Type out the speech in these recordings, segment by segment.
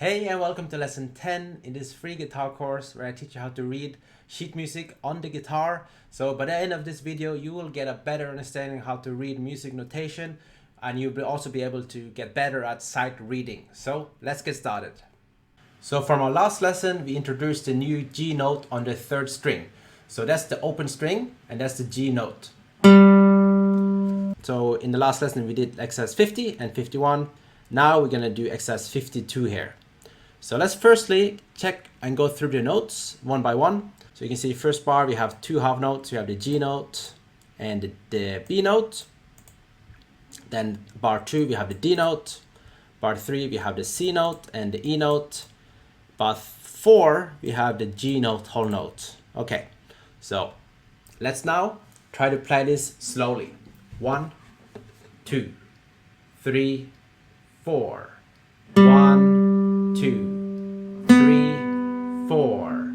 Hey and welcome to lesson 10 in this free guitar course where I teach you how to read sheet music on the guitar. So by the end of this video you will get a better understanding how to read music notation, and you'll also be able to get better at sight reading. So let's get started. So from our last lesson we introduced the new G note on the third string. So that's the open string and that's the G note. So in the last lesson we did exercise 50 and 51. Now we're gonna do exercise 52 here. So let's firstly check and go through the notes one by one. So you can see first bar we have two half notes. We have the G note and the B note. Then bar 2 we have the D note. Bar 3 we have the C note and the E note. Bar 4 we have the G note whole note. Okay, so let's now try to play this slowly. 1, 2, 3, 4. 1, 2, 3, 4.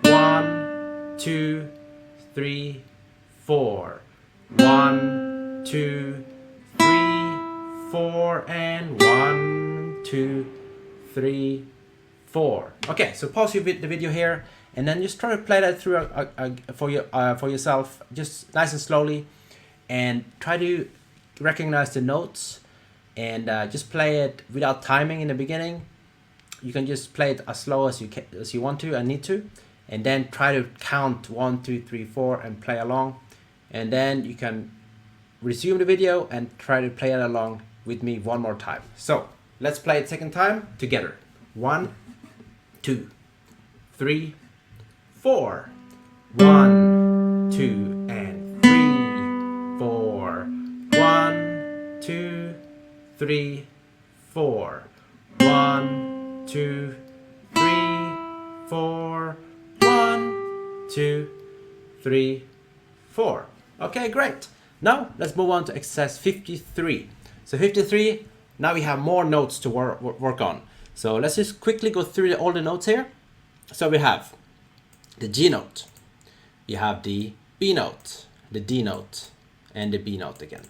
1, 2, 3, 4. 1, 2, 3, 4, and 1, 2, 3, 4. Okay, so pause the video here and then just try to play that through for yourself, just nice and slowly, and try to recognize the notes and just play it without timing in the beginning. You can just play it as slow as you want to and need to, and then try to count 1, 2, 3, 4 and play along, and then you can resume the video and try to play it along with me one more time. So let's play it second time together. 1, 2, 3, 4. 1, 2, and 3, 4. 1, 2, 3, 4. 1, 2, 3, 4. 1, 2, 3, 4. Okay, great. Now let's move on to exercise 53. So 53, now we have more notes to work on. So let's just quickly go through all the notes here. So we have the G note, we have the B note, the D note, and the B note again.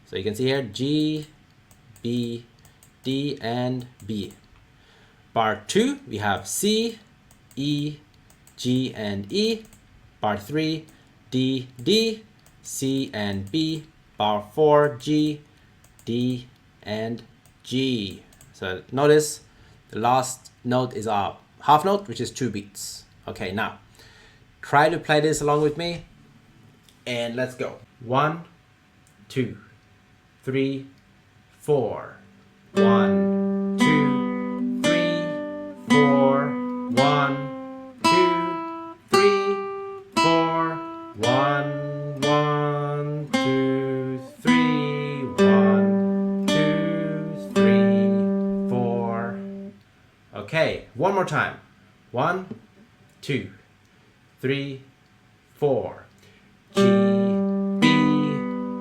So you can see here G, B, D, and B. Bar 2 we have C, E, G, and E. Bar 3 D, D, C, and B. Bar 4 G, D, and G. So notice the last note is a half note, which is 2 beats. Okay, now try to play this along with me and let's go. 1, 2, 3, 4. 1, 2, 3, 4. 1, 2, 3, 4. 1, 1, 2, 3. 1, 2, 3, 4. Okay, one more time. 1, 2, 3, 4. G, B,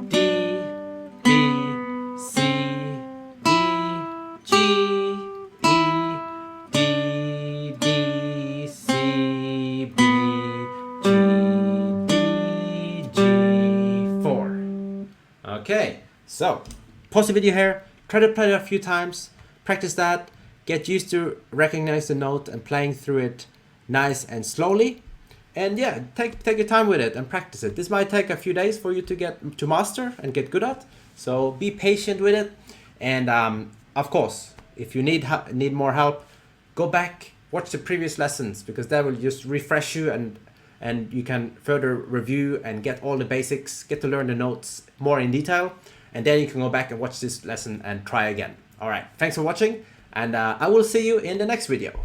D, B, C, E, G, E, D, D, C, B, G, D, G, 4. Okay, so pause the video here, try to play it a few times, practice that, get used to recognize the note and playing through it nice and slowly. And yeah, take your time with it and practice it. This might take a few days for you to master and get good at. So be patient with it. And of course, if you need more help, go back, watch the previous lessons, because that will just refresh you and you can further review and get all the basics, get to learn the notes more in detail. And then you can go back and watch this lesson and try again. All right, thanks for watching. And I will see you in the next video.